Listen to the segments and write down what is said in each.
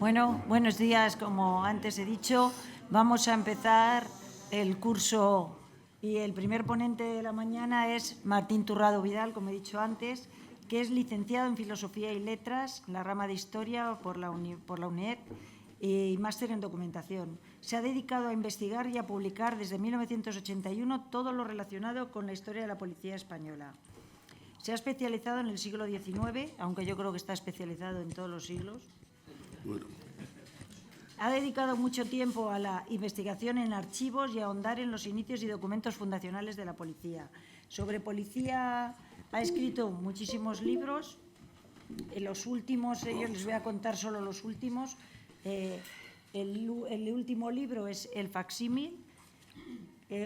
Bueno, buenos días. Como antes he dicho, vamos a empezar el curso y el primer ponente de la mañana es Martín Turrado Vidal, como he dicho antes, que es licenciado en Filosofía y Letras, la rama de Historia por la UNED y máster en Documentación. Se ha dedicado a investigar y a publicar desde 1981 todo lo relacionado con la historia de la policía española. Se ha especializado en el siglo XIX, aunque yo creo que está especializado en todos los siglos. Bueno. Ha dedicado mucho tiempo a la investigación en archivos y a ahondar en los inicios y documentos fundacionales de la policía. Sobre policía ha escrito muchísimos libros. Los últimos, yo les voy a contar solo los últimos. El último libro es El facsímil.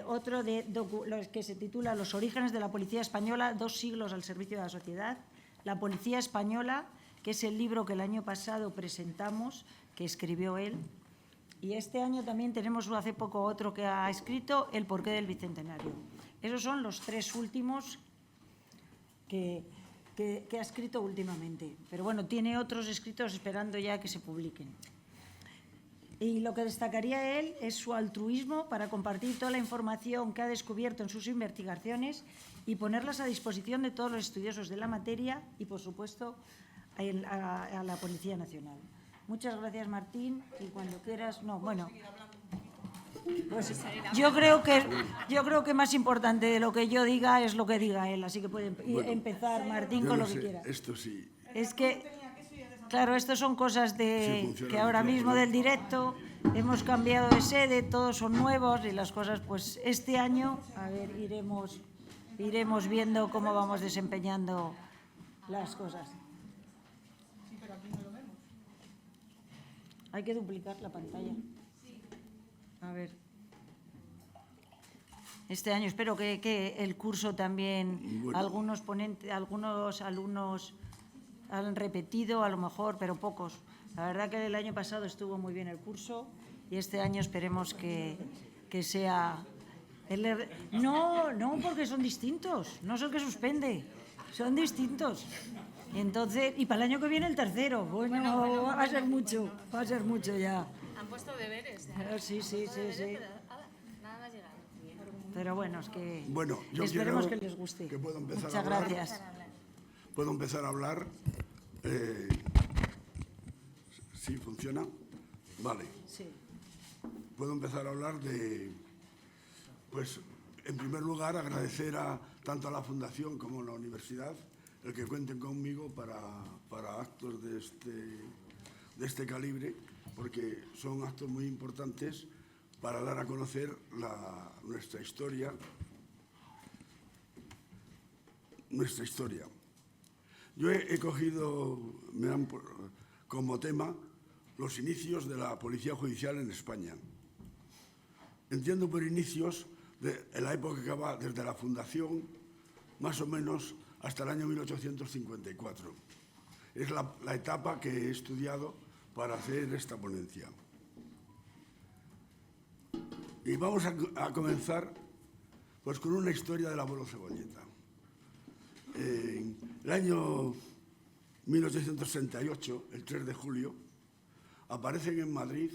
Otro que se titula Los orígenes de la policía española, 2 siglos al servicio de la sociedad. La policía española, que es el libro que el año pasado presentamos, que escribió él. Y este año también tenemos hace poco otro que ha escrito, El porqué del Bicentenario. Esos son los 3 últimos que ha escrito últimamente. Pero bueno, tiene otros escritos esperando ya que se publiquen. Y lo que destacaría él es su altruismo para compartir toda la información que ha descubierto en sus investigaciones y ponerlas a disposición de todos los estudiosos de la materia y, por supuesto, a la Policía Nacional. Muchas gracias, Martín, y cuando quieras... No, bueno, pues yo creo que más importante de lo que yo diga es lo que diga él, así que puede empezar, Martín, con lo que quiera. Esto sí. Es que... Claro, estas son cosas que ahora mismo del directo hemos cambiado de sede, todos son nuevos y las cosas, pues este año, a ver, iremos viendo cómo vamos desempeñando las cosas. Sí, pero aquí no lo vemos. Hay que duplicar la pantalla. A ver. Este año espero que el curso también, Bueno. algunos alumnos han repetido, a lo mejor, pero pocos. La verdad que el año pasado estuvo muy bien el curso y este año esperemos que sea... No, porque son distintos, no es el que suspende, son distintos. Entonces, y para el año que viene el tercero, bueno, va a ser mucho ya. Han puesto deberes. Sí. Nada más llegar. Pero bueno, es que Bueno, yo esperemos que quiero les guste. que puedo empezar Muchas a hablar. gracias. ¿Puedo empezar a hablar? ¿Sí funciona? Vale. Sí. Puedo empezar a hablar de... Pues, en primer lugar, agradecer tanto a la Fundación como a la Universidad el que cuenten conmigo para actos de este calibre, porque son actos muy importantes para dar a conocer nuestra historia. Yo he cogido como tema los inicios de la Policía Judicial en España. Entiendo por inicios en la época que va desde la fundación, más o menos hasta el año 1854. Es la etapa que he estudiado para hacer esta ponencia. Y vamos a comenzar pues, con una historia del abuelo Cebolleta. En el año 1868, el 3 de julio, aparecen en Madrid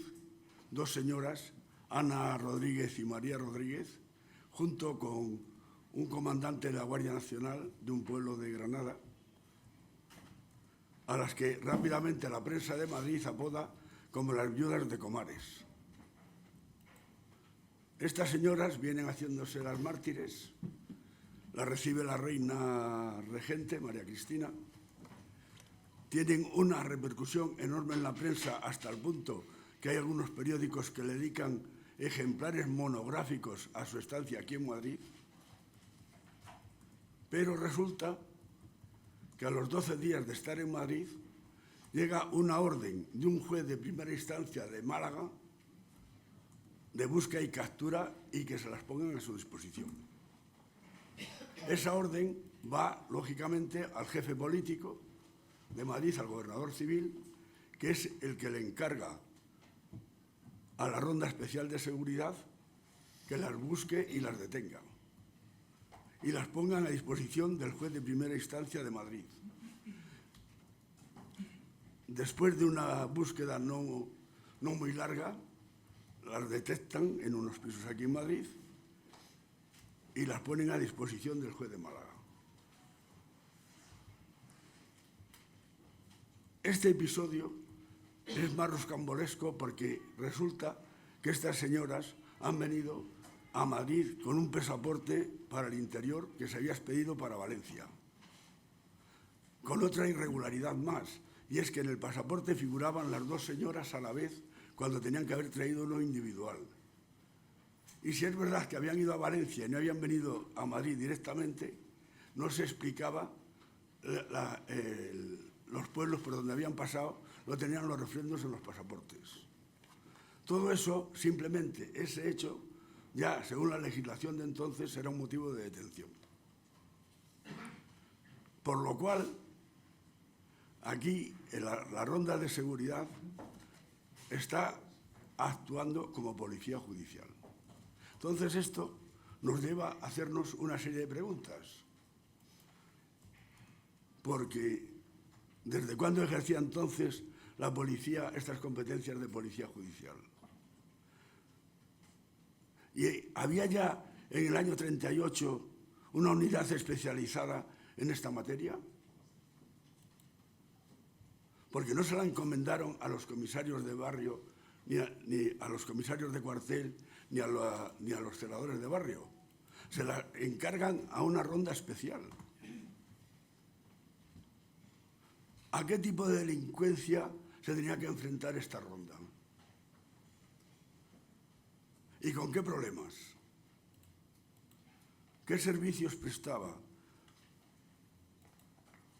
2 señoras, Ana Rodríguez y María Rodríguez, junto con un comandante de la Guardia Nacional de un pueblo de Granada, a las que rápidamente la prensa de Madrid apoda como las viudas de Comares. Estas señoras vienen haciéndose las mártires. La recibe la reina regente, María Cristina. Tienen una repercusión enorme en la prensa hasta el punto que hay algunos periódicos que le dedican ejemplares monográficos a su estancia aquí en Madrid. Pero resulta que a los 12 días de estar en Madrid llega una orden de un juez de primera instancia de Málaga de búsqueda y captura y que se las pongan a su disposición. Esa orden va, lógicamente, al jefe político de Madrid, al gobernador civil, que es el que le encarga a la Ronda Especial de Seguridad que las busque y las detenga y las pongan a disposición del juez de primera instancia de Madrid. después de una búsqueda no muy larga, las detectan en unos pisos aquí en Madrid y las ponen a disposición del juez de Málaga. Este episodio es más rocambolesco porque resulta que estas señoras han venido a Madrid con un pasaporte para el interior que se había expedido para Valencia, con otra irregularidad más, y es que en el pasaporte figuraban las dos señoras a la vez cuando tenían que haber traído uno individual. Y si es verdad que habían ido a Valencia y no habían venido a Madrid directamente, no se explicaba los pueblos por donde habían pasado, no tenían los refrendos en los pasaportes. Todo eso, simplemente ese hecho, ya según la legislación de entonces, era un motivo de detención. Por lo cual, aquí la ronda de seguridad está actuando como policía judicial. Entonces esto nos lleva a hacernos una serie de preguntas. Porque ¿desde cuándo ejercía entonces la policía estas competencias de policía judicial? Y había ya en el año 38 una unidad especializada en esta materia, porque no se la encomendaron a los comisarios de barrio, ni a los comisarios de cuartel, ni a los celadores de barrio. Se la encargan a una ronda especial. ¿A qué tipo de delincuencia se tenía que enfrentar esta ronda? ¿Y con qué problemas? ¿Qué servicios prestaba?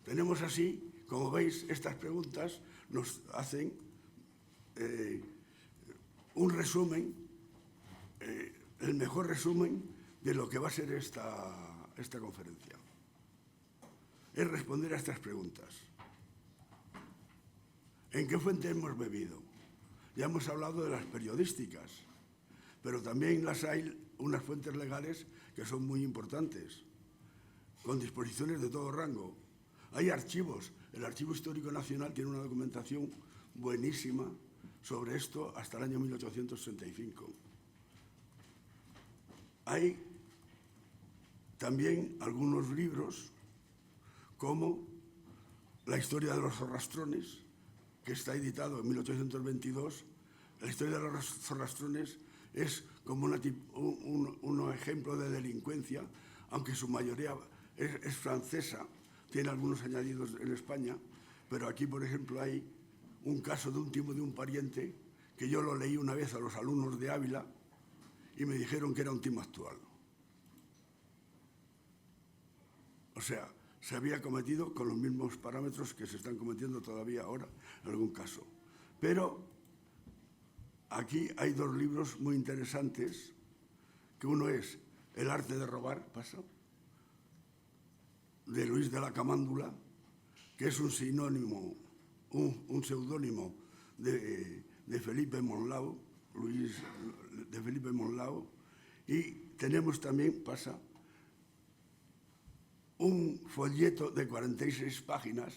Tenemos así, como veis, estas preguntas nos hacen un resumen, el mejor resumen de lo que va a ser esta conferencia. Es responder a estas preguntas. ¿En qué fuente hemos bebido? Ya hemos hablado de las periodísticas, pero también las hay unas fuentes legales que son muy importantes, con disposiciones de todo rango. Hay archivos. El Archivo Histórico Nacional tiene una documentación buenísima sobre esto hasta el año 1865. Hay también algunos libros, como La historia de los zorrastrones, que está editado en 1822. La historia de los zorrastrones es como un ejemplo de delincuencia, aunque su mayoría es francesa, tiene algunos añadidos en España, pero aquí, por ejemplo, hay un caso de un timo de un pariente que yo lo leí una vez a los alumnos de Ávila y me dijeron que era un timo actual. O sea, se había cometido con los mismos parámetros que se están cometiendo todavía ahora en algún caso. Pero aquí hay dos libros muy interesantes, que uno es El arte de robar, de Luis de la Camándula, que es un sinónimo, un seudónimo de Felipe Monlau, Luis de Felipe Monlau, y tenemos también, un folleto de 46 páginas,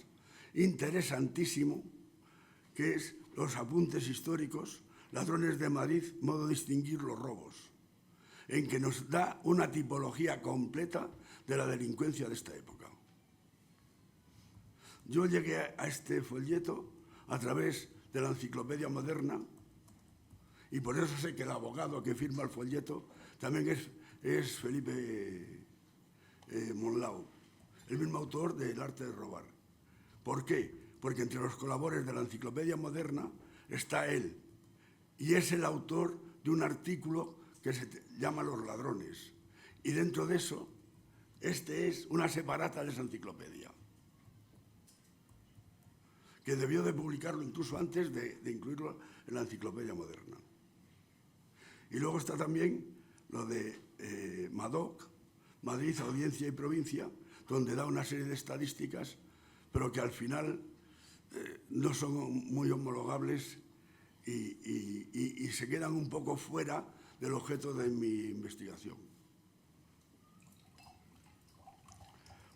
interesantísimo, que es Los apuntes históricos, ladrones de Madrid, modo de distinguir los robos, en que nos da una tipología completa de la delincuencia de esta época. Yo llegué a este folleto a través de la Enciclopedia Moderna y por eso sé que el abogado que firma el folleto también es Felipe Monlau, el mismo autor de El arte de robar. ¿Por qué? Porque entre los colaboradores de la Enciclopedia Moderna está él, y es el autor de un artículo que se llama Los ladrones. Y dentro de eso, este es una separata de esa enciclopedia, que debió de publicarlo incluso antes de incluirlo en la Enciclopedia Moderna. Y luego está también lo de Madoc, Madrid, Audiencia y Provincia, donde da una serie de estadísticas, pero que al final no son muy homologables y se quedan un poco fuera del objeto de mi investigación.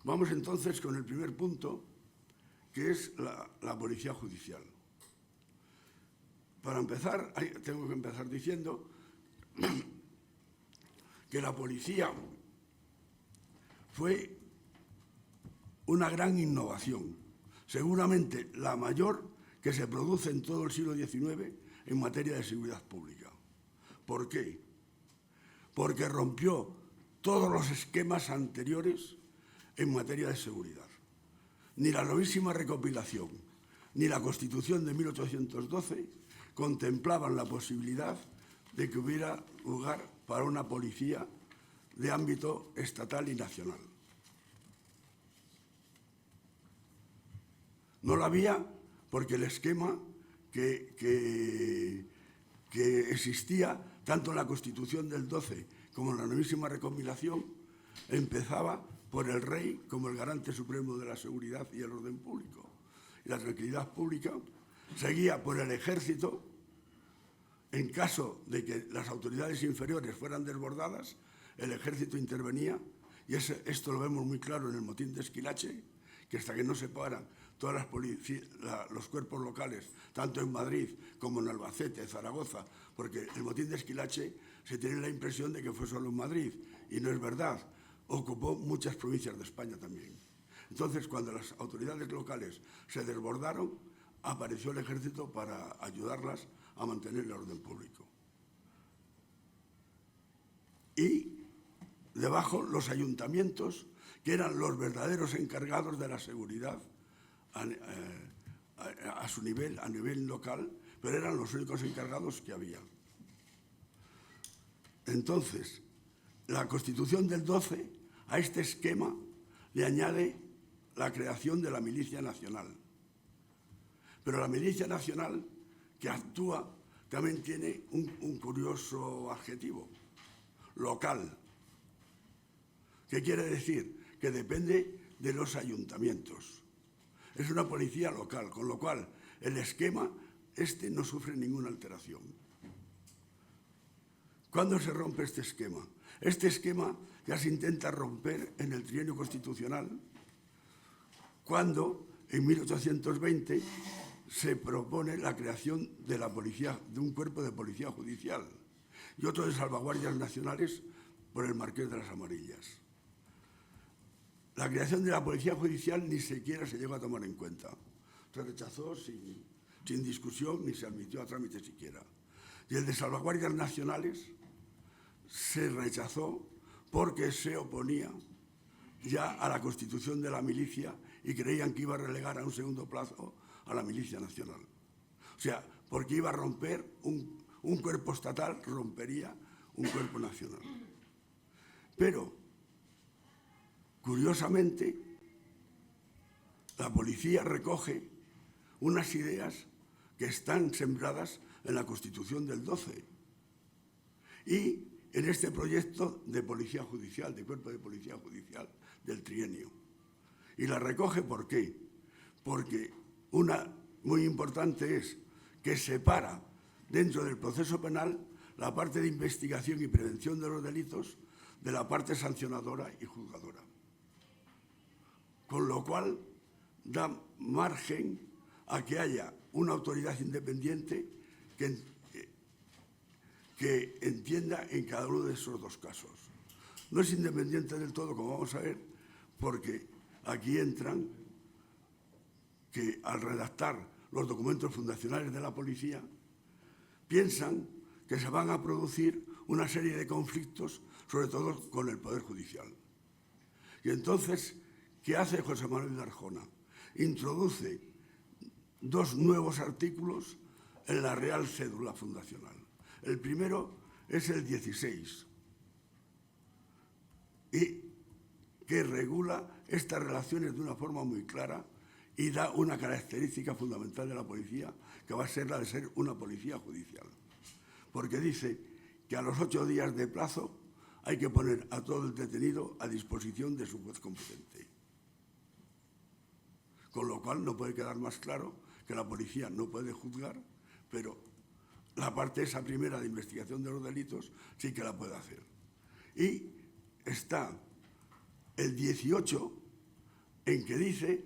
Vamos entonces con el primer punto, que es la policía judicial. Para empezar, tengo que empezar diciendo que la policía fue una gran innovación, seguramente la mayor que se produce en todo el siglo XIX en materia de seguridad pública. ¿Por qué? Porque rompió todos los esquemas anteriores en materia de seguridad. Ni la novísima recopilación ni la Constitución de 1812 contemplaban la posibilidad de que hubiera lugar para una policía de ámbito estatal y nacional. No la había porque el esquema que existía tanto en la Constitución del 12 como en la novísima recopilación empezaba por el rey como el garante supremo de la seguridad y el orden público y la tranquilidad pública, seguía por el ejército en caso de que las autoridades inferiores fueran desbordadas, el ejército intervenía y esto lo vemos muy claro en el motín de Esquilache, que hasta que no se paran todas los cuerpos locales, tanto en Madrid como en Albacete, Zaragoza, porque el motín de Esquilache se tiene la impresión de que fue solo en Madrid, y no es verdad, ocupó muchas provincias de España también. Entonces, cuando las autoridades locales se desbordaron, apareció el ejército para ayudarlas a mantener el orden público. Y debajo los ayuntamientos, que eran los verdaderos encargados de la seguridad a su nivel, a nivel local, pero eran los únicos encargados que había. Entonces, la Constitución del 12 a este esquema le añade la creación de la Milicia Nacional. Pero la Milicia Nacional que actúa también tiene un curioso adjetivo, local. ¿Qué quiere decir? Que depende de los ayuntamientos. Es una policía local, con lo cual el esquema no sufre ninguna alteración. ¿Cuándo se rompe este esquema? Este esquema ya se intenta romper en el trienio constitucional, cuando en 1820 se propone la creación de la policía, de un cuerpo de policía judicial y otro de salvaguardias nacionales por el Marqués de las Amarillas. La creación de la policía judicial ni siquiera se llegó a tomar en cuenta. Se rechazó sin discusión ni se admitió a trámite siquiera. Y el de salvaguardias nacionales se rechazó porque se oponía ya a la constitución de la milicia y creían que iba a relegar a un segundo plazo a la Milicia Nacional. O sea, porque iba a romper un cuerpo estatal, rompería un cuerpo nacional. Pero, curiosamente, la policía recoge unas ideas que están sembradas en la Constitución del 12 y en este proyecto de policía judicial, de cuerpo de policía judicial del trienio. Y la recoge ¿por qué? Porque una muy importante es que separa dentro del proceso penal la parte de investigación y prevención de los delitos de la parte sancionadora y juzgadora. Con lo cual da margen a que haya una autoridad independiente que entienda en cada uno de esos dos casos. No es independiente del todo, como vamos a ver, porque aquí entran que al redactar los documentos fundacionales de la policía piensan que se van a producir una serie de conflictos, sobre todo con el Poder Judicial. Y entonces, ¿qué hace José Manuel de Arjona? Introduce dos nuevos artículos en la Real Cédula Fundacional. El primero es el 16, y que regula estas relaciones de una forma muy clara y da una característica fundamental de la policía, que va a ser la de ser una policía judicial. Porque dice que a los 8 días de plazo hay que poner a todo el detenido a disposición de su juez competente. Con lo cual no puede quedar más claro que la policía no puede juzgar, pero la parte esa primera de investigación de los delitos sí que la puede hacer. Y está el 18 en que dice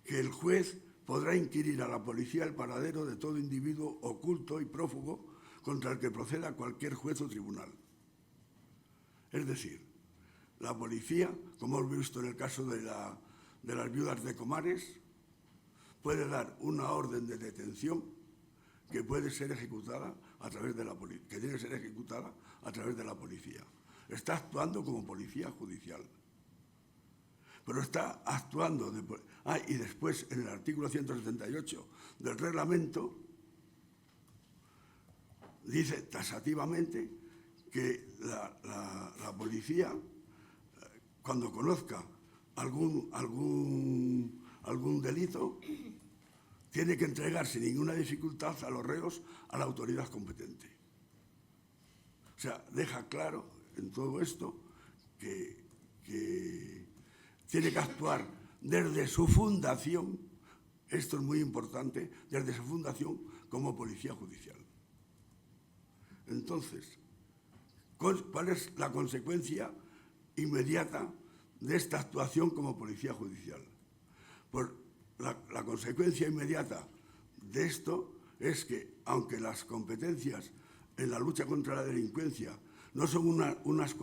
que el juez podrá inquirir a la policía el paradero de todo individuo oculto y prófugo contra el que proceda cualquier juez o tribunal. Es decir, la policía, como hemos visto en el caso de las viudas de Comares, puede dar una orden de detención que puede ser ejecutada a través de la policía, que tiene que ser ejecutada a través de la policía. Está actuando como policía judicial. Pero está actuando... y después, en el artículo 178 del reglamento, dice taxativamente que la policía, cuando conozca algún delito, tiene que entregar sin ninguna dificultad a los reos a la autoridad competente. O sea, deja claro en todo esto que tiene que actuar desde su fundación, esto es muy importante, desde su fundación como policía judicial. Entonces, ¿cuál es la consecuencia inmediata de esta actuación como policía judicial? Pues la consecuencia inmediata de esto es que, aunque las competencias en la lucha contra la delincuencia no son unas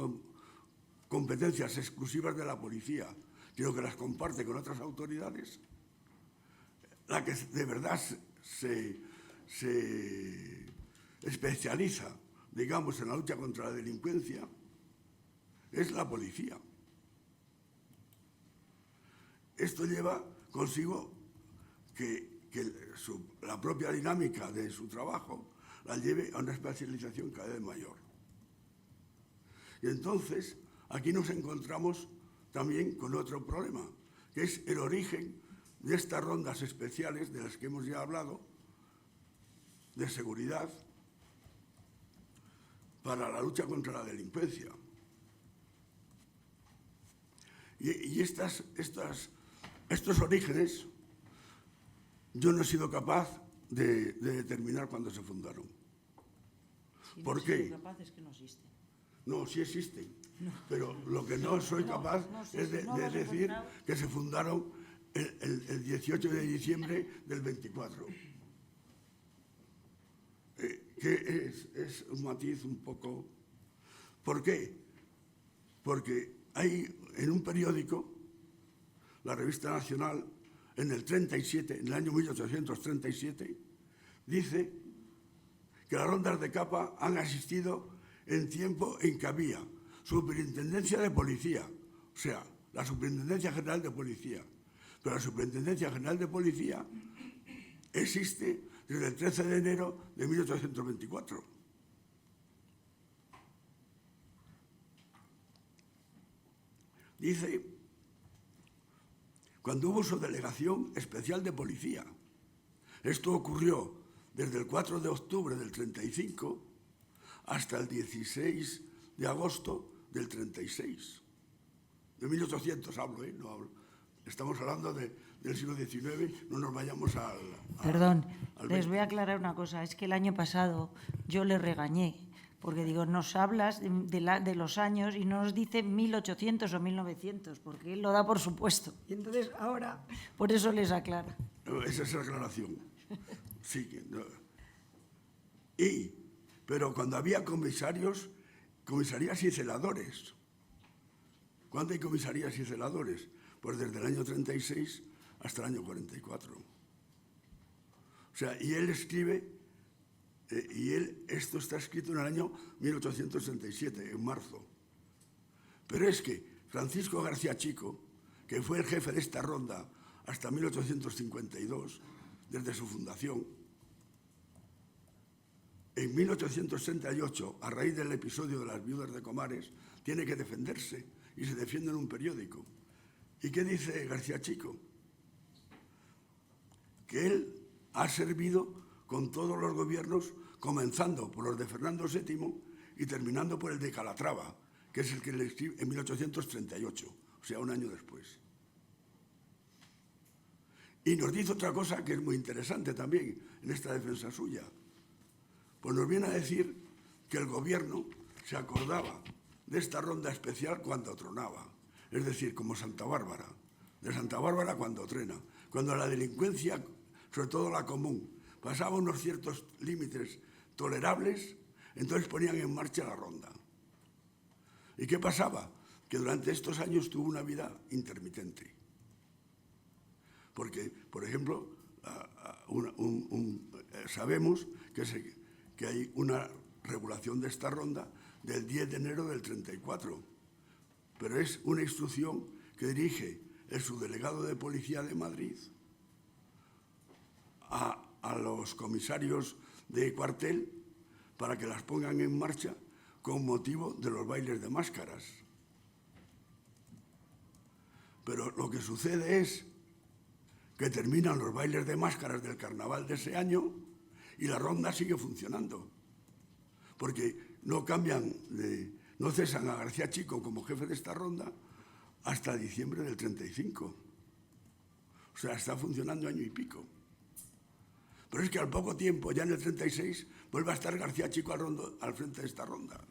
competencias exclusivas de la policía, sino que las comparte con otras autoridades, la que de verdad se especializa, digamos, en la lucha contra la delincuencia es la policía. Esto lleva consigo que la propia dinámica de su trabajo la lleve a una especialización cada vez mayor. Y entonces, aquí nos encontramos también con otro problema, que es el origen de estas rondas especiales de las que hemos ya hablado, de seguridad para la lucha contra la delincuencia. Y estos orígenes yo no he sido capaz de determinar cuándo se fundaron. Si ¿Por no qué? soy capaz es que no existen. No, sí existen, pero lo que no soy capaz es de decir que se fundaron el 18 de diciembre del 24. Que es un matiz un poco... ¿Por qué? Porque hay en un periódico, la Revista Nacional, en el 37, en el año 1837, dice que las rondas de capa han existido en tiempo en que había superintendencia de policía, o sea, la Superintendencia General de Policía. Pero la Superintendencia General de Policía existe desde el 13 de enero de 1824. Dice, cuando hubo su delegación especial de policía. Esto ocurrió desde el 4 de octubre del 35 hasta el 16 de agosto del 36. De 1800 hablo, no hablo. Estamos hablando del siglo XIX, no nos vayamos al Perdón, al les 20. voy a aclarar una cosa. Es que el año pasado yo le regañé, porque digo, nos hablas de los años y no nos dice 1800 o 1900, porque él lo da por supuesto. Y entonces ahora, por eso les aclara. Esa es la aclaración. Sí. Pero cuando había comisarías y celadores. ¿Cuándo hay comisarías y celadores? Pues desde el año 36 hasta el año 44. O sea, y él escribe, esto está escrito en el año 1867, en marzo. Pero es que Francisco García Chico, que fue el jefe de esta ronda hasta 1852, desde su fundación, en 1868, a raíz del episodio de las viudas de Comares, tiene que defenderse y se defiende en un periódico. ¿Y qué dice García Chico? Que él ha servido con todos los gobiernos, comenzando por los de Fernando VII y terminando por el de Calatrava, que es el que le escribe en 1838, o sea, un año después. Y nos dice otra cosa que es muy interesante también en esta defensa suya. Pues nos viene a decir que el gobierno se acordaba de esta ronda especial cuando tronaba, es decir, como Santa Bárbara, de Santa Bárbara cuando trena, cuando la delincuencia sobre todo la común, pasaba unos ciertos límites tolerables, entonces ponían en marcha la ronda. ¿Y qué pasaba? Que durante estos años tuvo una vida intermitente. Porque, por ejemplo, sabemos que hay una regulación de esta ronda del 10 de enero del 34, pero es una instrucción que dirige el subdelegado de Policía de Madrid a los comisarios de cuartel para que las pongan en marcha con motivo de los bailes de máscaras. Pero lo que sucede es que terminan los bailes de máscaras del carnaval de ese año y la ronda sigue funcionando. Porque no cesan a García Chico como jefe de esta ronda hasta diciembre del 35. O sea, está funcionando año y pico. Pero es que al poco tiempo, ya en el 36, vuelve a estar García Chico al frente de esta ronda.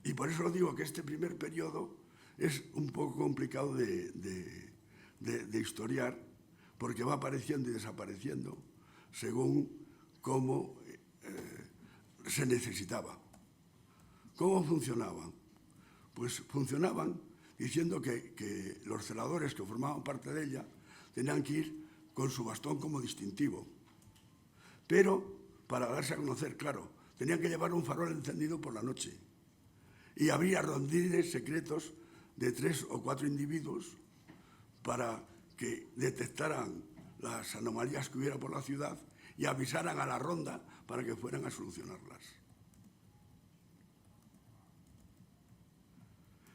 Y por eso digo que este primer periodo es un poco complicado de historiar, porque va apareciendo y desapareciendo según cómo se necesitaba. ¿Cómo funcionaban? Pues funcionaban diciendo que los celadores que formaban parte de ella tenían que ir con su bastón como distintivo. Pero, para darse a conocer, claro, tenían que llevar un farol encendido por la noche. Y habría rondines secretos de 3 o 4 individuos para que detectaran las anomalías que hubiera por la ciudad y avisaran a la ronda para que fueran a solucionarlas.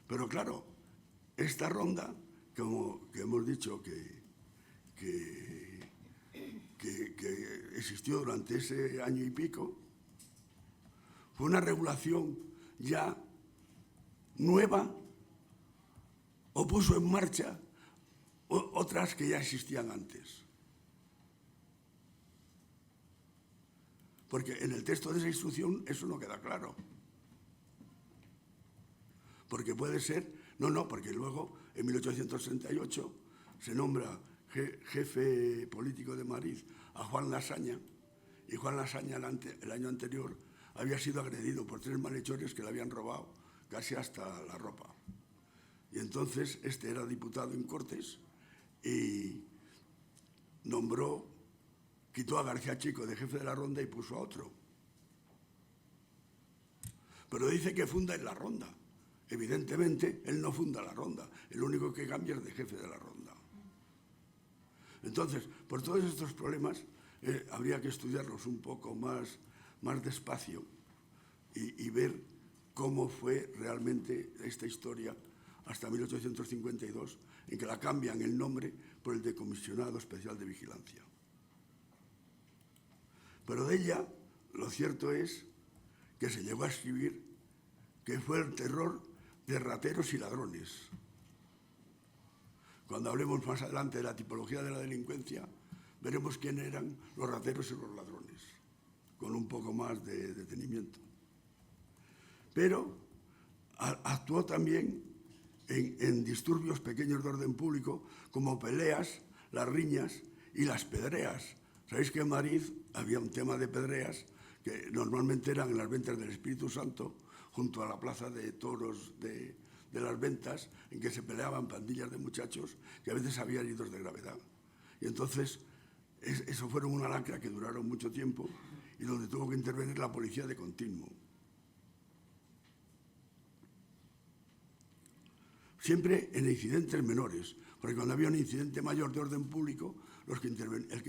Pero claro, esta ronda, como que hemos dicho que existió durante ese año y pico, fue una regulación ya nueva o puso en marcha otras que ya existían antes. Porque en el texto de esa instrucción eso no queda claro. Porque puede ser, porque luego en 1868 se nombra jefe político de Madrid a Juan Lasaña, y Juan Lasaña el año anterior había sido agredido por 3 malhechores que le habían robado casi hasta la ropa. Y entonces este era diputado en Cortes y quitó a García Chico de jefe de la ronda y puso a otro. Pero dice que funda en la ronda. Evidentemente, él no funda la ronda, el único que cambia es de jefe de la ronda. Entonces, por todos estos problemas, habría que estudiarlos un poco más despacio y ver cómo fue realmente esta historia hasta 1852, en que la cambian el nombre por el de Comisionado Especial de Vigilancia. Pero de ella, lo cierto es que se llegó a escribir que fue el terror de rateros y ladrones. Cuando hablemos más adelante de la tipología de la delincuencia, veremos quiénes eran los rateros y los ladrones, con un poco más de detenimiento. Pero actuó también en disturbios pequeños de orden público, como peleas, las riñas y las pedreas. Sabéis que en Madrid había un tema de pedreas que normalmente eran en las ventas del Espíritu Santo, junto a la plaza de toros de las ventas, en que se peleaban pandillas de muchachos que a veces había heridos de gravedad. Y entonces, eso fueron una lacra que duraron mucho tiempo y donde tuvo que intervenir la policía de continuo. Siempre en incidentes menores, porque cuando había un incidente mayor de orden público, el que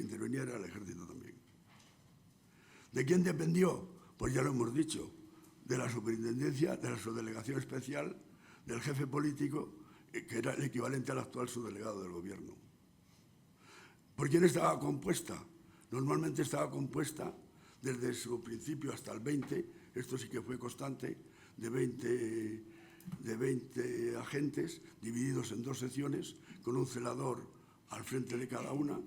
intervenía era el ejército también. ¿De quién dependió? Pues ya lo hemos dicho, de la superintendencia, de la subdelegación especial, del jefe político, que era el equivalente al actual subdelegado del gobierno. ¿Por quién estaba compuesta? Normalmente estaba compuesta desde su principio hasta el 20, esto sí que fue constante, de 20 agentes divididos en 2 secciones, con un celador al frente de cada una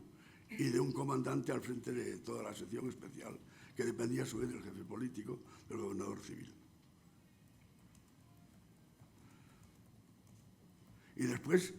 y de un comandante al frente de toda la sección especial, que dependía a su vez del jefe político, del gobernador civil. Y después,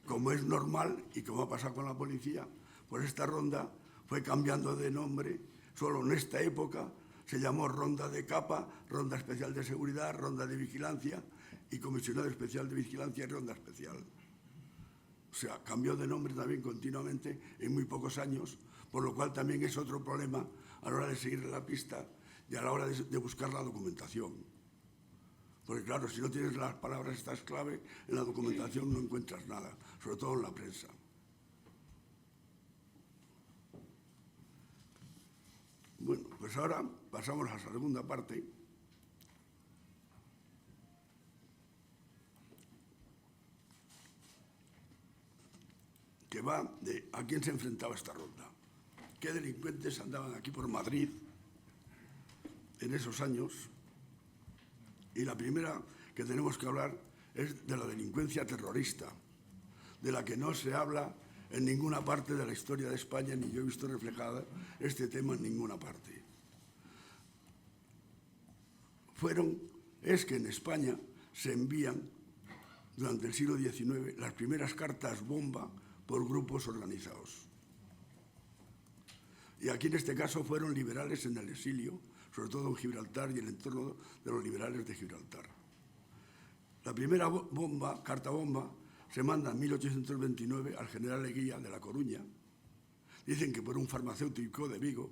como es normal y como ha pasado con la policía, Pues esta ronda fue cambiando de nombre, solo en esta época se llamó Ronda de Capa, Ronda Especial de Seguridad, Ronda de Vigilancia y Comisionado Especial de Vigilancia y Ronda Especial. O sea, cambió de nombre también continuamente en muy pocos años, por lo cual también es otro problema a la hora de seguir la pista y a la hora de buscar la documentación. Porque claro, si no tienes las palabras estas clave, en la documentación no encuentras nada, sobre todo en la prensa. Bueno, pues ahora pasamos a la segunda parte. Que va de a quién se enfrentaba esta ronda. ¿Qué delincuentes andaban aquí por Madrid en esos años? Y la primera que tenemos que hablar es de la delincuencia terrorista, de la que no se habla en ninguna parte de la historia de España, ni yo he visto reflejada este tema en ninguna parte. Es que en España se envían, durante el siglo XIX, las primeras cartas bomba por grupos organizados. Y aquí en este caso fueron liberales en el exilio, sobre todo en Gibraltar y el entorno de los liberales de Gibraltar. La primera carta bomba, se manda en 1829 al general Leguía de La Coruña. Dicen que por un farmacéutico de Vigo,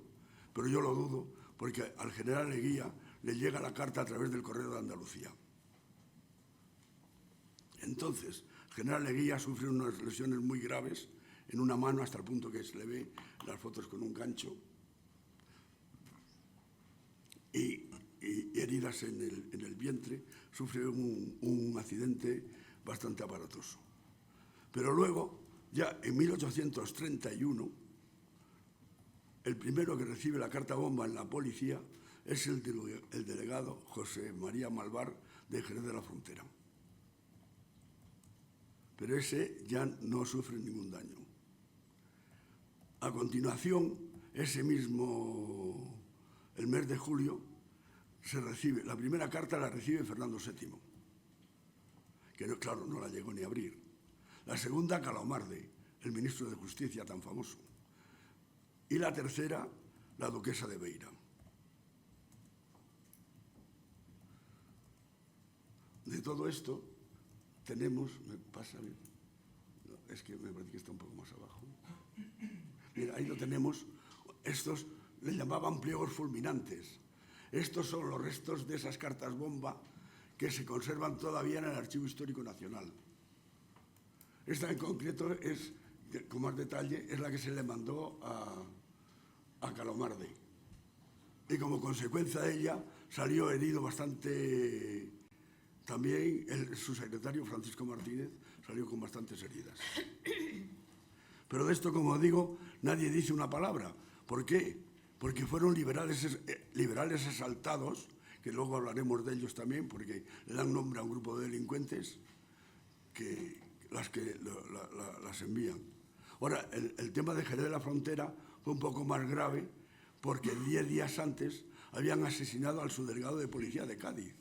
pero yo lo dudo, porque al general Leguía le llega la carta a través del Correo de Andalucía. Entonces, el general Leguía sufre unas lesiones muy graves en una mano, hasta el punto que se le ve en las fotos con un gancho, y heridas en el vientre, sufre un accidente bastante aparatoso. Pero luego, ya en 1831, el primero que recibe la carta bomba en la policía es el delegado José María Malvar de Jerez de la Frontera. Pero ese ya no sufre ningún daño. A continuación, el mes de julio, se recibe, la primera carta la recibe Fernando VII, que no, claro, no la llegó ni a abrir. La segunda, Calomarde, el ministro de Justicia tan famoso. Y la tercera, la duquesa de Beira. De todo esto tenemos, ¿me pasa bien? No, es que me parece que está un poco más abajo. Mira, ahí lo tenemos. Estos le llamaban pliegos fulminantes. Estos son los restos de esas cartas bomba que se conservan todavía en el Archivo Histórico Nacional. Esta en concreto es, con más detalle, es la que se le mandó a Calomarde. Y como consecuencia de ella salió herido bastante. También su secretario, Francisco Martínez, salió con bastantes heridas. Pero de esto, como digo, nadie dice una palabra. ¿Por qué? Porque fueron liberales asaltados, que luego hablaremos de ellos también, porque le dan nombre a un grupo de delincuentes que las envían. Ahora, el tema de Jerez de la Frontera fue un poco más grave, porque 10 días antes habían asesinado al subdelegado de policía de Cádiz.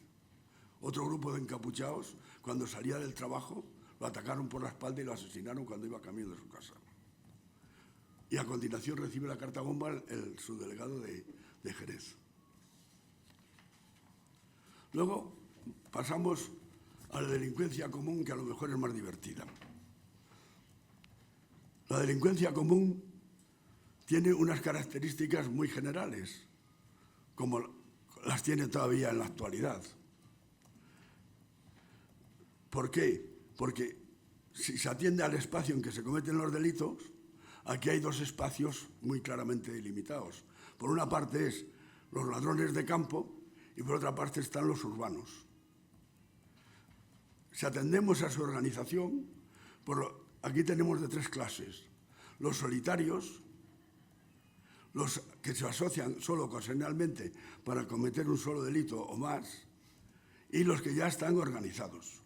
Otro grupo de encapuchados, cuando salía del trabajo, lo atacaron por la espalda y lo asesinaron cuando iba camino de su casa. Y a continuación recibe la carta bomba el subdelegado de Jerez. Luego pasamos a la delincuencia común, que a lo mejor es más divertida. La delincuencia común tiene unas características muy generales, como las tiene todavía en la actualidad. ¿Por qué? Porque si se atiende al espacio en que se cometen los delitos, aquí hay dos espacios muy claramente delimitados. Por una parte es los ladrones de campo y por otra parte están los urbanos. Si atendemos a su organización, aquí tenemos de tres clases. Los solitarios, los que se asocian solo ocasionalmente para cometer un solo delito o más, y los que ya están organizados.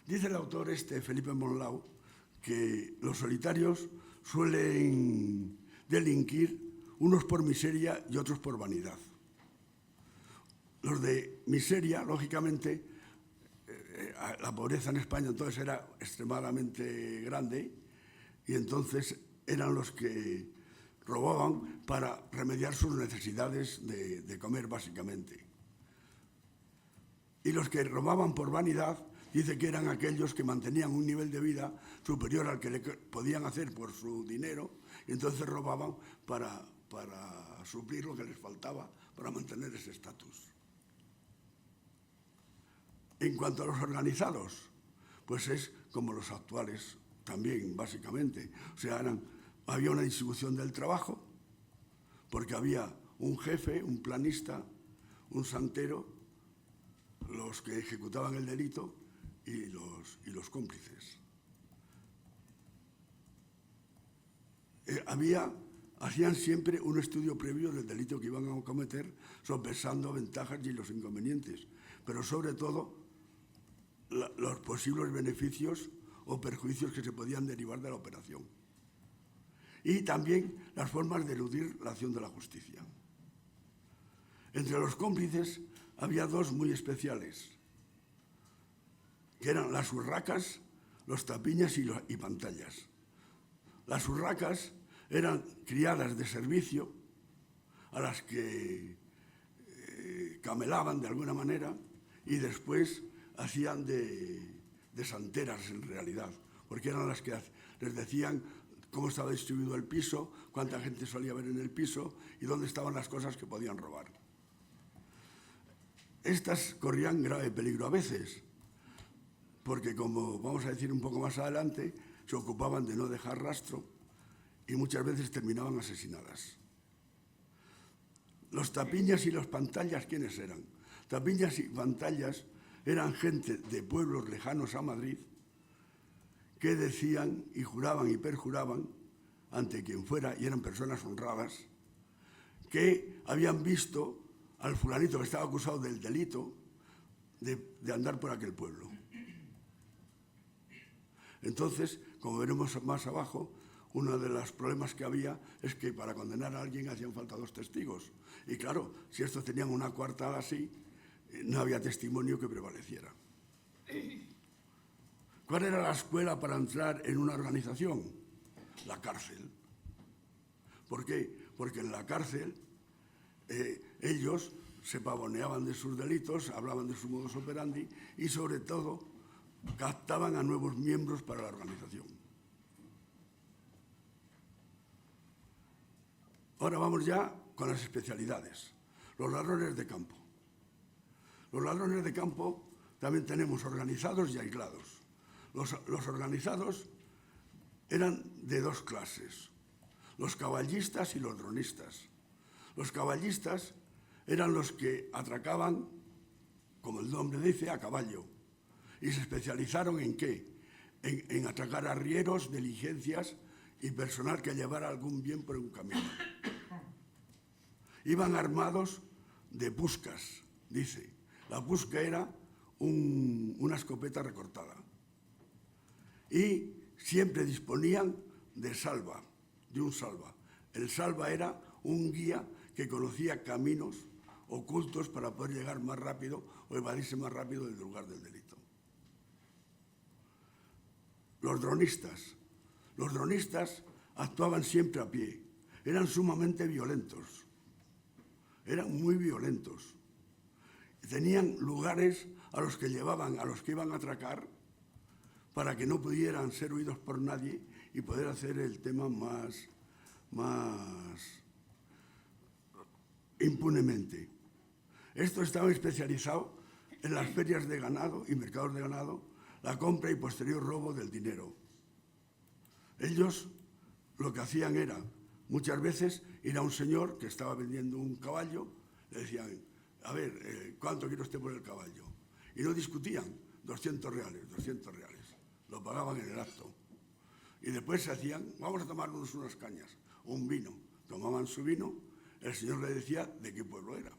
Dice el autor Felipe Monlau, que los solitarios suelen delinquir unos por miseria y otros por vanidad. Los de miseria, lógicamente, la pobreza en España entonces era extremadamente grande y entonces eran los que robaban para remediar sus necesidades de comer, básicamente. Y los que robaban por vanidad, dice que eran aquellos que mantenían un nivel de vida superior al que le podían hacer por su dinero, y entonces robaban para suplir lo que les faltaba para mantener ese estatus. En cuanto a los organizados, pues es como los actuales también, básicamente. O sea, había una distribución del trabajo, porque había un jefe, un planista, un santero, los que ejecutaban el delito y los cómplices. Hacían siempre un estudio previo del delito que iban a cometer, sopesando ventajas y los inconvenientes, pero sobre todo los posibles beneficios o perjuicios que se podían derivar de la operación. Y también las formas de eludir la acción de la justicia. Entre los cómplices había dos muy especiales, que eran las urracas, los tapiñas y pantallas. Las urracas eran criadas de servicio a las que camelaban de alguna manera y después hacían de santeras en realidad, porque eran las que les decían cómo estaba distribuido el piso, cuánta gente solía haber en el piso y dónde estaban las cosas que podían robar. Estas corrían grave peligro a veces, porque como vamos a decir un poco más adelante, se ocupaban de no dejar rastro y muchas veces terminaban asesinadas. Los tapiñas y los pantallas, ¿quiénes eran? Tapiñas y pantallas eran gente de pueblos lejanos a Madrid que decían y juraban y perjuraban ante quien fuera, y eran personas honradas, que habían visto al fulanito que estaba acusado del delito de andar por aquel pueblo. Entonces, como veremos más abajo, uno de los problemas que había es que para condenar a alguien hacían falta 2 testigos. Y claro, si estos tenían una coartada así, no había testimonio que prevaleciera. ¿Cuál era la escuela para entrar en una organización? La cárcel. ¿Por qué? Porque en la cárcel ellos se pavoneaban de sus delitos, hablaban de su modus operandi y sobre todo captaban a nuevos miembros para la organización. Ahora vamos ya con las especialidades. Los ladrones de campo. Los ladrones de campo también tenemos organizados y aislados. Los organizados eran de 2 clases, los caballistas y los dronistas. Los caballistas eran los que atracaban, como el nombre dice, a caballo. Y se especializaron en ¿qué? En atracar arrieros, diligencias y personal que llevara algún bien por un camino. Iban armados de puscas, dice. La pusca era una escopeta recortada. Y siempre disponían de salva, de un salva. El salva era un guía que conocía caminos ocultos para poder llegar más rápido o evadirse más rápido del lugar del delito. Los dronistas. Los dronistas actuaban siempre a pie. Eran sumamente violentos. Eran muy violentos. Tenían lugares a los que llevaban, a los que iban a atracar, para que no pudieran ser oídos por nadie y poder hacer el tema más impunemente. Esto estaba especializado en las ferias de ganado y mercados de ganado, la compra y posterior robo del dinero. Ellos lo que hacían era, muchas veces, ir a un señor que estaba vendiendo un caballo, le decían, a ver, ¿cuánto quiere usted por el caballo? Y no discutían, 200 reales. Lo pagaban en el acto. Y después se hacían, vamos a tomarnos unas cañas, un vino. Tomaban su vino, el señor le decía de qué pueblo era.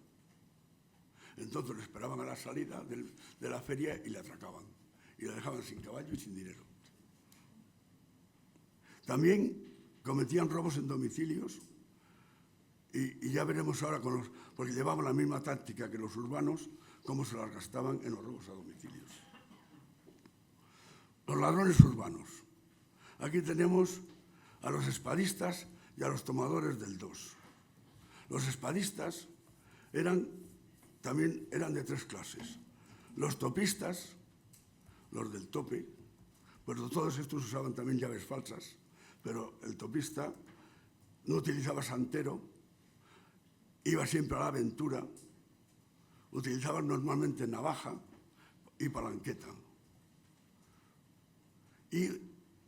Entonces le esperaban a la salida de la feria y le atracaban. Y le dejaban sin caballo y sin dinero. También cometían robos en domicilios. Y ya veremos ahora, porque llevaban la misma táctica que los urbanos, cómo se las gastaban en los robos a domicilios. Los ladrones urbanos. Aquí tenemos a los espadistas y a los tomadores del 2. Los espadistas también eran de 3 clases. Los topistas, los del tope, pues todos estos usaban también llaves falsas, pero el topista no utilizaba santero, iba siempre a la aventura, utilizaban normalmente navaja y palanqueta. Y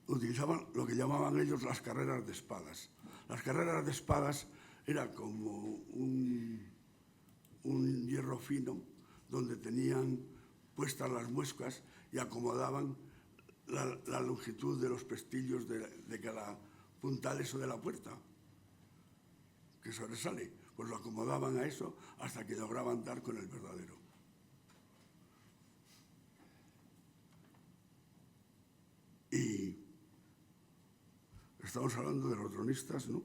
utilizaban lo que llamaban ellos las carreras de espadas. Las carreras de espadas era como un hierro fino donde tenían puestas las muescas y acomodaban la longitud de los pestillos de cada puntal eso de la puerta, que sobresale. Pues lo acomodaban a eso hasta que lograban dar con el verdadero. Y estamos hablando de los dronistas, ¿no?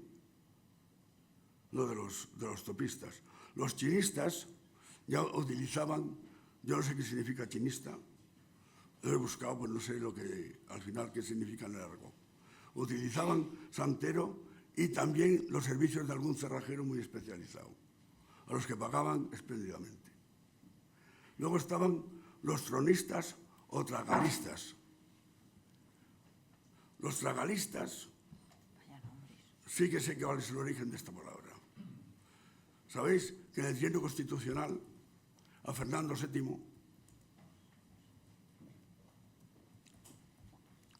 No de los topistas. Los chinistas ya utilizaban, yo no sé qué significa chinista, lo he buscado, pues no sé al final qué significa en el argot. Utilizaban santero y también los servicios de algún cerrajero muy especializado, a los que pagaban espléndidamente. Luego estaban los tronistas o tragalistas. Los tragalistas, sí que sé cuál es el origen de esta palabra. ¿Sabéis que en el trienio constitucional a Fernando VII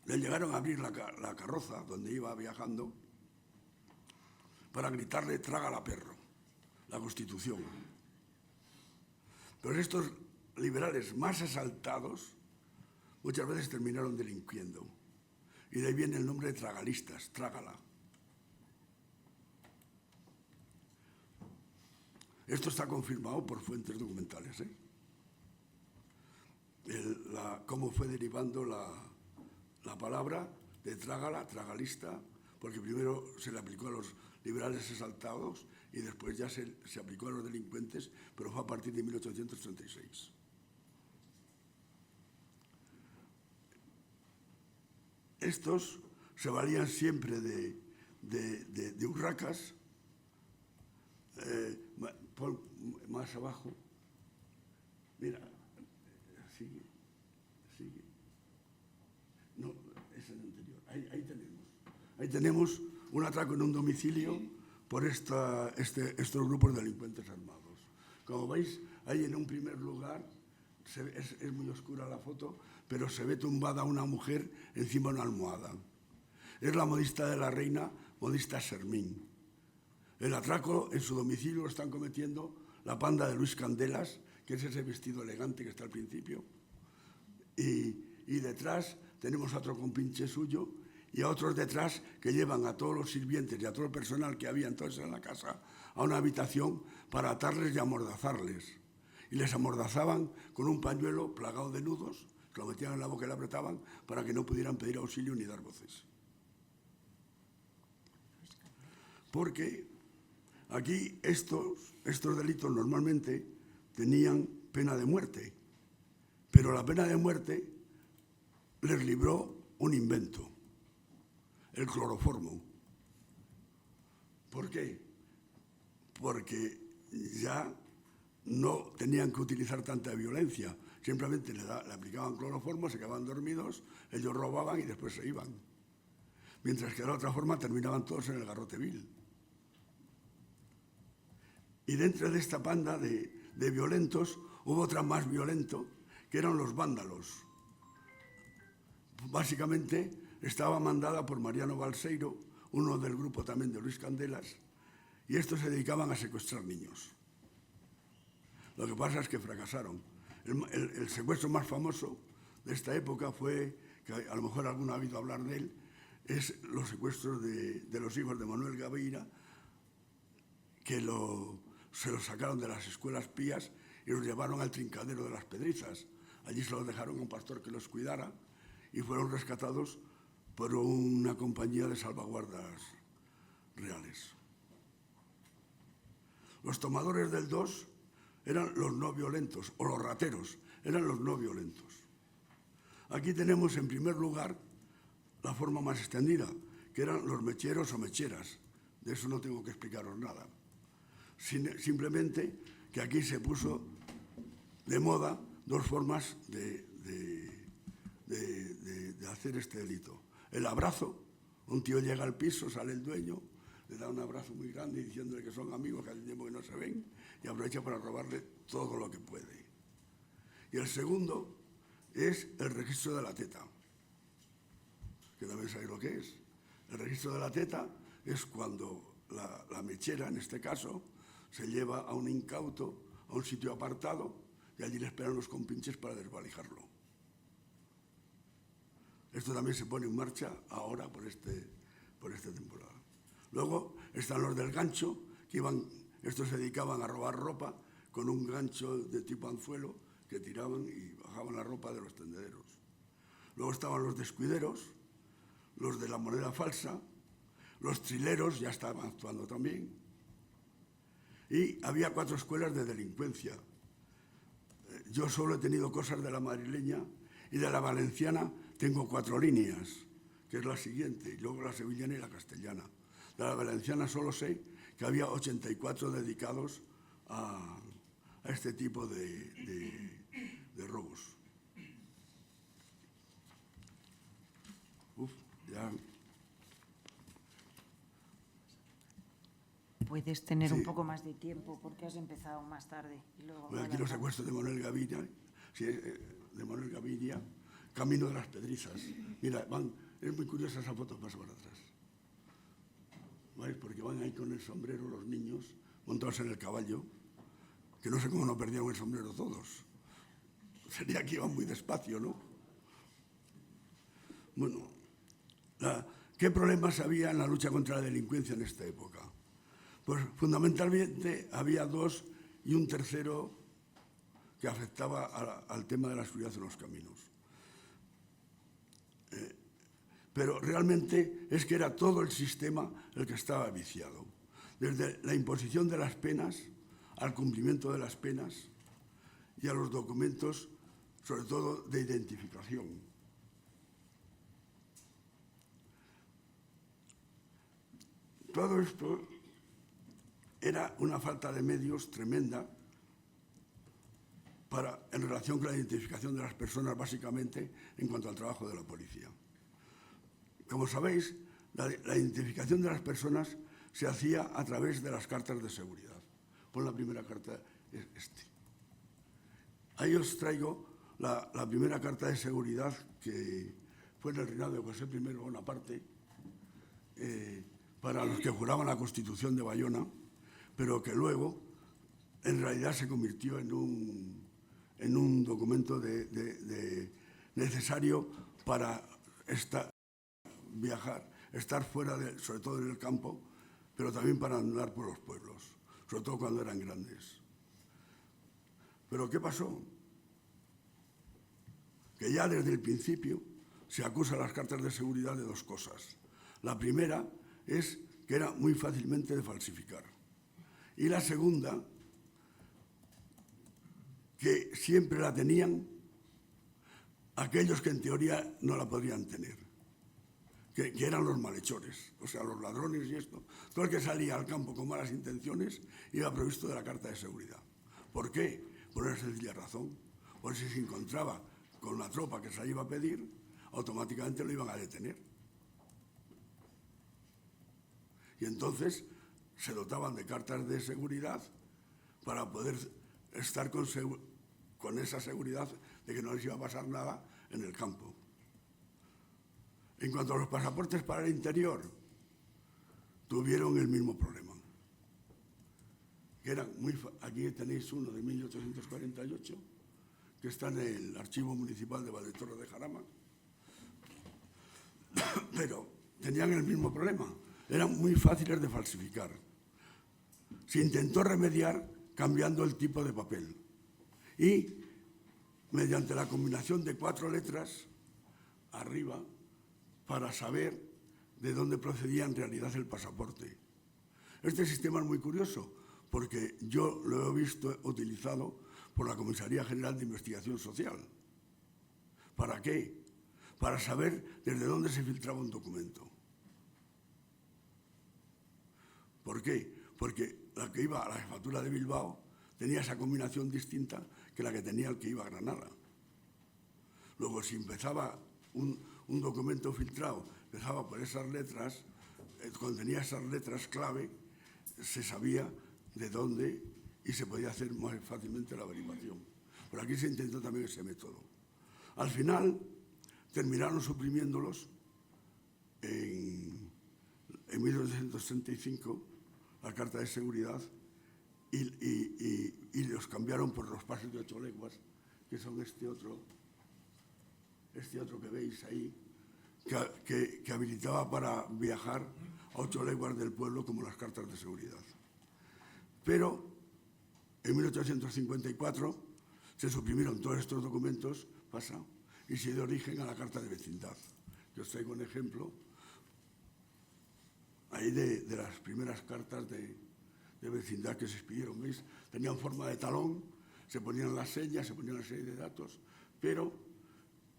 le llegaron a abrir la carroza donde iba viajando para gritarle trágala perro, la Constitución? Pero estos liberales más exaltados muchas veces terminaron delinquiendo. Y de ahí viene el nombre de tragalistas, trágala. Esto está confirmado por fuentes documentales, cómo fue derivando la palabra de trágala, tragalista, porque primero se le aplicó a los liberales exaltados y después ya se aplicó a los delincuentes, pero fue a partir de 1836. Estos se valían siempre de urracas. Pon más abajo. Mira, sigue. No, es el anterior. Ahí tenemos un atraco en un domicilio por estos grupos de delincuentes armados. Como veis, ahí en un primer lugar, es muy oscura la foto, pero se ve tumbada una mujer encima de una almohada. Es la modista de la reina, modista Sermín. El atraco en su domicilio lo están cometiendo la panda de Luis Candelas, que es ese vestido elegante que está al principio. Y detrás tenemos a otro compinche suyo y a otros detrás que llevan a todos los sirvientes y a todo el personal que había entonces en la casa a una habitación para atarles y amordazarles. Y les amordazaban con un pañuelo plagado de nudos, que lo metían en la boca y le apretaban para que no pudieran pedir auxilio ni dar voces. Porque aquí estos delitos normalmente tenían pena de muerte, pero la pena de muerte les libró un invento, el cloroformo. ¿Por qué? Porque ya no tenían que utilizar tanta violencia, simplemente le aplicaban cloroformo, se quedaban dormidos, ellos robaban y después se iban. Mientras que de la otra forma terminaban todos en el garrote vil. Y dentro de esta panda de violentos hubo otra más violento, que eran los vándalos. Básicamente estaba mandada por Mariano Balseiro, uno del grupo también de Luis Candelas, y estos se dedicaban a secuestrar niños. Lo que pasa es que fracasaron. El secuestro más famoso de esta época fue, que a lo mejor alguno ha oído hablar de él, es los secuestros de los hijos de Manuel Gabeira, que se los sacaron de las escuelas pías y los llevaron al Trincadero de las Pedrizas. Allí se los dejaron a un pastor que los cuidara y fueron rescatados por una compañía de salvaguardas reales. Los tomadores del 2 eran los no violentos, o los rateros, eran los no violentos. Aquí tenemos en primer lugar la forma más extendida, que eran los mecheros o mecheras. De eso no tengo que explicaros nada. Simplemente que aquí se puso de moda dos formas de hacer este delito. El abrazo, un tío llega al piso, sale el dueño, le da un abrazo muy grande diciéndole que son amigos, que hace tiempo que no se ven, y aprovecha para robarle todo lo que puede. Y el segundo es el registro de la teta, que también sabéis lo que es. El registro de la teta es cuando la mechera, en este caso, se lleva a un incauto a un sitio apartado y allí le esperan los compinches para desvalijarlo. Esto también se pone en marcha ahora por esta temporada. Luego están los del gancho, que estos se dedicaban a robar ropa con un gancho de tipo anzuelo que tiraban y bajaban la ropa de los tendederos. Luego estaban los descuideros, los de la moneda falsa, los trileros ya estaban actuando también. Y había 4 escuelas de delincuencia. Yo solo he tenido cosas de la madrileña y de la valenciana tengo 4 líneas, que es la siguiente, y luego la sevillana y la castellana. De la valenciana solo sé que había 84 dedicados a este tipo de robos. Ya. Puedes tener Sí. un poco más de tiempo porque has empezado más tarde. Y luego Bueno, aquí los secuestros de Manuel Gaviria, camino de las Pedrizas. Mira, es muy curiosa esa foto, paso para atrás. ¿Veis? Porque van ahí con el sombrero los niños, montados en el caballo, que no sé cómo no perdieron el sombrero todos. Sería que iban muy despacio, ¿no? Bueno, ¿qué problemas había en la lucha contra la delincuencia en esta época? Pues fundamentalmente había 2 y un tercero que afectaba al tema de la seguridad en los caminos. Pero realmente es que era todo el sistema el que estaba viciado. Desde la imposición de las penas, al cumplimiento de las penas y a los documentos, sobre todo de identificación. Todo esto era una falta de medios tremenda en relación con la identificación de las personas, básicamente en cuanto al trabajo de la policía. Como sabéis, la identificación de las personas se hacía a través de las cartas de seguridad. Pon la primera carta, Ahí os traigo la primera carta de seguridad que fue en el reinado de José I Bonaparte, para los que juraban la Constitución de Bayona, pero que luego en realidad se convirtió en un documento necesario para viajar, estar fuera, sobre todo en el campo, pero también para andar por los pueblos, sobre todo cuando eran grandes. ¿Pero qué pasó? Que ya desde el principio se acusa a las cartas de seguridad de 2 cosas. La primera es que era muy fácilmente de falsificar. Y la segunda, que siempre la tenían aquellos que en teoría no la podrían tener, que eran los malhechores, o sea, los ladrones y esto. Todo el que salía al campo con malas intenciones iba provisto de la carta de seguridad. ¿Por qué? Por una sencilla razón. Por si se encontraba con la tropa que se la iba a pedir, automáticamente lo iban a detener. Y entonces se dotaban de cartas de seguridad para poder estar con esa seguridad de que no les iba a pasar nada en el campo. En cuanto a los pasaportes para el interior, tuvieron el mismo problema. Que eran aquí tenéis uno de 1848, que está en el Archivo Municipal de Valdetorre de Jarama, pero tenían el mismo problema. Eran muy fáciles de falsificar. Se intentó remediar cambiando el tipo de papel y mediante la combinación de 4 letras arriba para saber de dónde procedía en realidad el pasaporte. Este sistema es muy curioso porque yo lo he visto utilizado por la Comisaría General de Investigación Social. ¿Para qué? Para saber desde dónde se filtraba un documento. ¿Por qué? Porque la que iba a la jefatura de Bilbao tenía esa combinación distinta que la que tenía el que iba a Granada. Luego, si empezaba un documento filtrado, empezaba por esas letras, contenía esas letras clave, se sabía de dónde y se podía hacer más fácilmente la averiguación. Por aquí se intentó también ese método. Al final, terminaron suprimiéndolos en 1965, la Carta de Seguridad, y los cambiaron por los pases de 8 leguas, que son este otro que veis ahí, que habilitaba para viajar a 8 leguas del pueblo como las cartas de seguridad. Pero en 1854 se suprimieron todos estos documentos, y se dio origen a la Carta de Vecindad, que os traigo un ejemplo ahí de las primeras cartas de vecindad que se expidieron. ¿Veis? Tenían forma de talón, se ponían las señas, se ponían una serie de datos, pero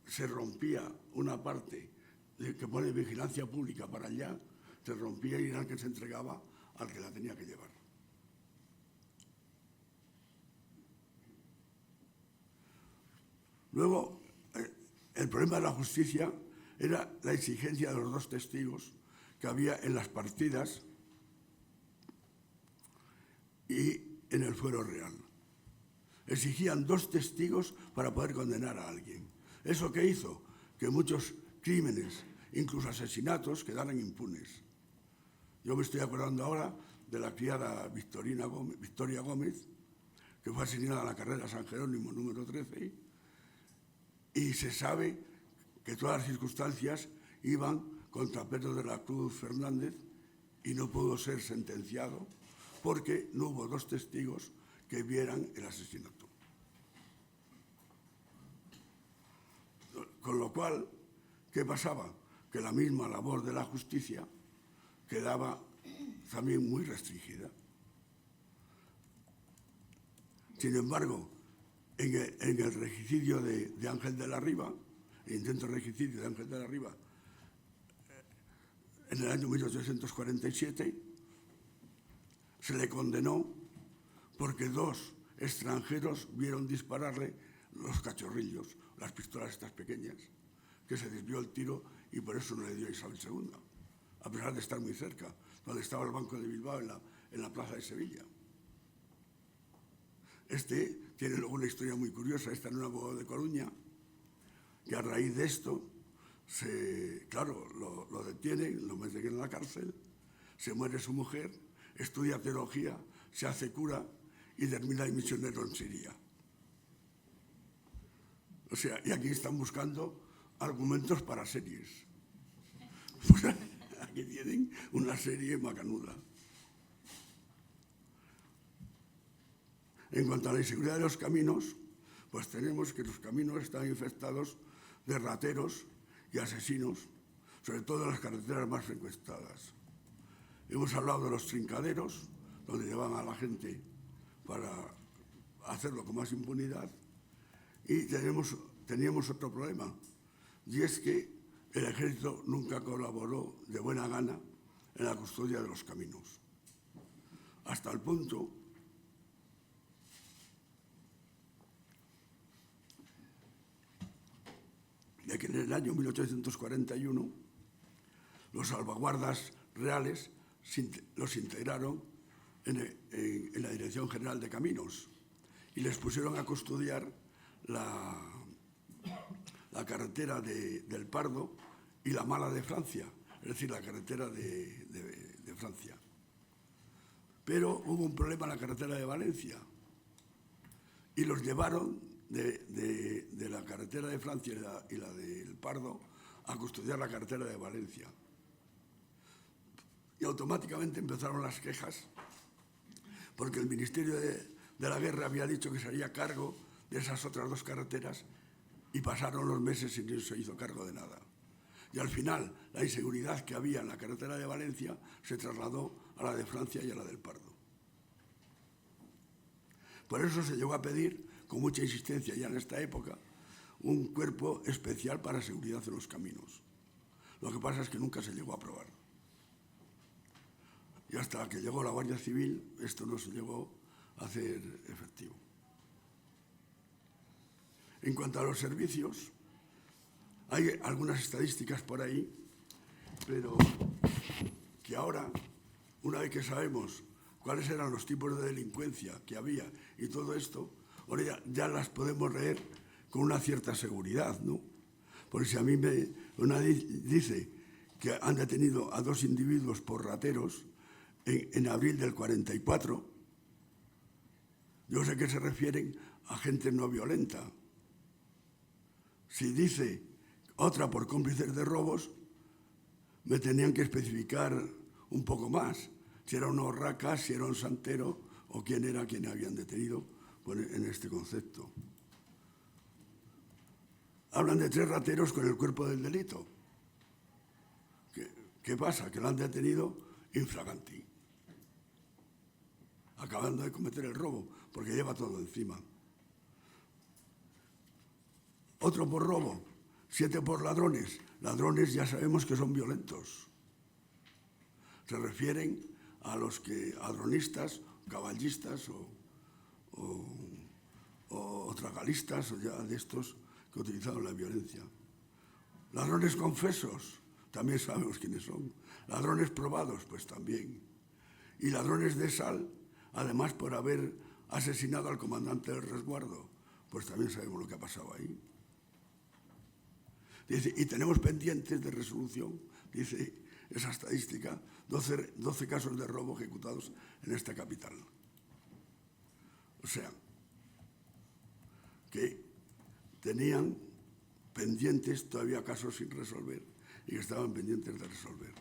se rompía una parte que pone vigilancia pública para allá, se rompía y era el que se entregaba al que la tenía que llevar. Luego, el problema de la justicia era la exigencia de los 2 testigos que había en las partidas y en el fuero real. Exigían 2 testigos para poder condenar a alguien. ¿Eso qué hizo? Que muchos crímenes, incluso asesinatos, quedaran impunes. Yo me estoy acordando ahora de la criada Victoria Gómez, que fue asesinada en la carrera San Jerónimo número 13, y se sabe que todas las circunstancias iban contra Pedro de la Cruz Fernández y no pudo ser sentenciado porque no hubo 2 testigos que vieran el asesinato. Con lo cual, ¿qué pasaba? Que la misma labor de la justicia quedaba también muy restringida. Sin embargo, en el regicidio de Ángel de la Riva, el intento de regicidio de Ángel de la Riva, en el año 1847, se le condenó porque 2 extranjeros vieron dispararle los cachorrillos, las pistolas estas pequeñas, que se desvió el tiro y por eso no le dio a Isabel II, a pesar de estar muy cerca, donde estaba el Banco de Bilbao, en la plaza de Sevilla. Este tiene luego una historia muy curiosa, está en un abogado de Coruña, que a raíz de esto, lo detienen, lo meten en la cárcel, se muere su mujer, estudia teología, se hace cura y termina de misionero en Siria. O sea, y aquí están buscando argumentos para series. Pues aquí tienen una serie macanuda. En cuanto a la inseguridad de los caminos, pues tenemos que los caminos están infestados de rateros y asesinos, sobre todo en las carreteras más frecuentadas. Hemos hablado de los trincaderos, donde llevan a la gente para hacerlo con más impunidad, y teníamos otro problema, y es que el ejército nunca colaboró de buena gana en la custodia de los caminos, hasta el punto de que en el año 1841 los salvaguardas reales los integraron en la Dirección General de Caminos y les pusieron a custodiar la carretera del Pardo y la Mala de Francia, es decir, la carretera de Francia. Pero hubo un problema en la carretera de Valencia y los llevaron de la carretera de Francia y la del Pardo a custodiar la carretera de Valencia. Y automáticamente empezaron las quejas porque el Ministerio de la Guerra había dicho que se haría cargo de esas otras 2 carreteras y pasaron los meses y no se hizo cargo de nada. Y al final la inseguridad que había en la carretera de Valencia se trasladó a la de Francia y a la del Pardo. Por eso se llegó a pedir, con mucha insistencia ya en esta época, un cuerpo especial para seguridad en los caminos. Lo que pasa es que nunca se llegó a aprobar. Y hasta que llegó la Guardia Civil, esto no se llegó a hacer efectivo. En cuanto a los servicios, hay algunas estadísticas por ahí, pero que ahora, una vez que sabemos cuáles eran los tipos de delincuencia que había y todo esto, ahora ya las podemos leer con una cierta seguridad, ¿no? Porque si a mí una dice que han detenido a 2 individuos por rateros en abril del 44, yo sé que se refieren a gente no violenta. Si dice otra por cómplices de robos, me tenían que especificar un poco más. Si era un horraca, si era un santero o quién era quien habían detenido en este concepto. Hablan de 3 rateros con el cuerpo del delito. ¿Qué pasa? Que lo han detenido infraganti, acabando de cometer el robo, porque lleva todo encima. Otro por robo, 7 por ladrones. Ladrones ya sabemos que son violentos. Se refieren a los dronistas, caballistas o tragalistas, o ya de estos que utilizaron la violencia. Ladrones confesos, también sabemos quiénes son. Ladrones probados, pues también. Y ladrones de sal, además por haber asesinado al comandante del resguardo, pues también sabemos lo que ha pasado ahí. Dice, y tenemos pendientes de resolución, dice esa estadística, 12 casos de robo ejecutados en esta capital. O sea, que tenían pendientes todavía casos sin resolver y que estaban pendientes de resolver.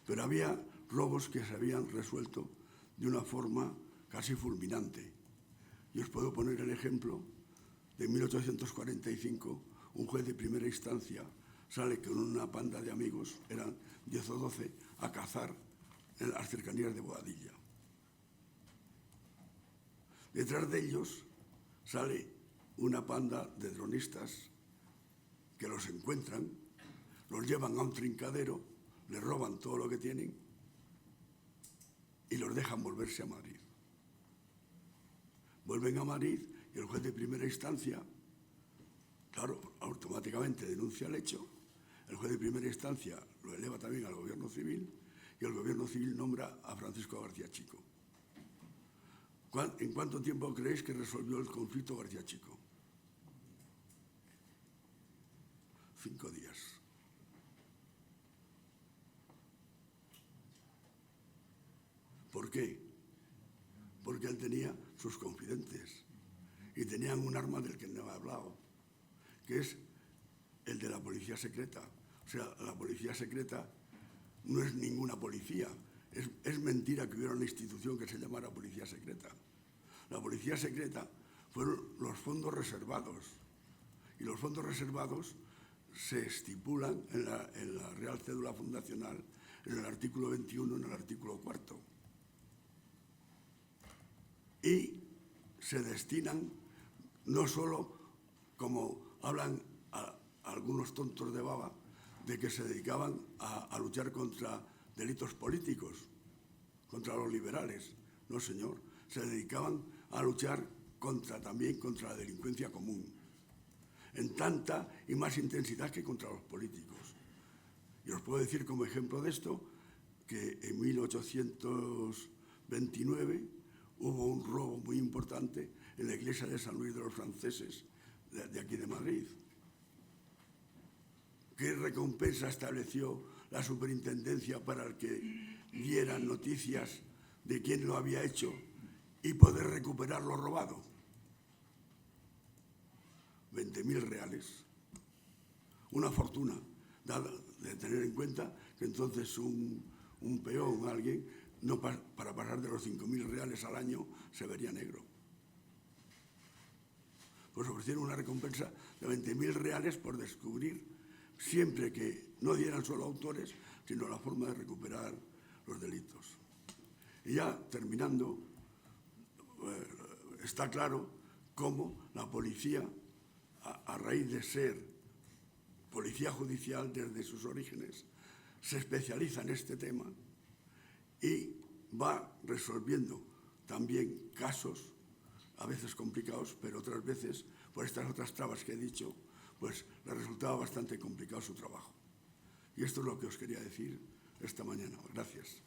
Pero había robos que se habían resuelto de una forma casi fulminante. Y os puedo poner el ejemplo de 1845, un juez de primera instancia sale con una panda de amigos, eran 10 o 12, a cazar en las cercanías de Boadilla. Detrás de ellos sale una panda de dronistas que los encuentran, los llevan a un trincadero, les roban todo lo que tienen y los dejan volverse a Madrid. Vuelven a Madrid y el juez de primera instancia, claro, automáticamente denuncia el hecho. El juez de primera instancia lo eleva también al gobierno civil y el gobierno civil nombra a Francisco García Chico. ¿En cuánto tiempo creéis que resolvió el conflicto García Chico? 5 días. ¿Por qué? Porque él tenía sus confidentes y tenían un arma del que no he hablado, que es el de la policía secreta. O sea, la policía secreta no es ninguna policía. Es mentira que hubiera una institución que se llamara policía secreta. La policía secreta fueron los fondos reservados. Y los fondos reservados se estipulan en la Real Cédula Fundacional, en el artículo 21, en el artículo 4. Y se destinan no solo, como hablan algunos tontos de baba, de que se dedicaban a luchar contra delitos políticos, contra los liberales. No, señor, se dedicaban a luchar también contra la delincuencia común, en tanta y más intensidad que contra los políticos. Y os puedo decir como ejemplo de esto que en 1829 hubo un robo muy importante en la iglesia de San Luis de los Franceses, de aquí de Madrid. ¿Qué recompensa estableció la superintendencia para el que diera noticias de quién lo había hecho y poder recuperar lo robado? 20.000 reales. Una fortuna, dada de tener en cuenta que entonces un peón, alguien, no para pasar de los 5.000 reales al año se vería negro. Pues ofrecieron una recompensa de 20.000 reales por descubrir, siempre que no dieran solo autores, sino la forma de recuperar los delitos. Y ya terminando, está claro cómo la policía, a raíz de ser policía judicial desde sus orígenes, se especializa en este tema y va resolviendo también casos, a veces complicados, pero otras veces, por estas otras trabas que he dicho, pues le resultaba bastante complicado su trabajo. Y esto es lo que os quería decir esta mañana. Gracias.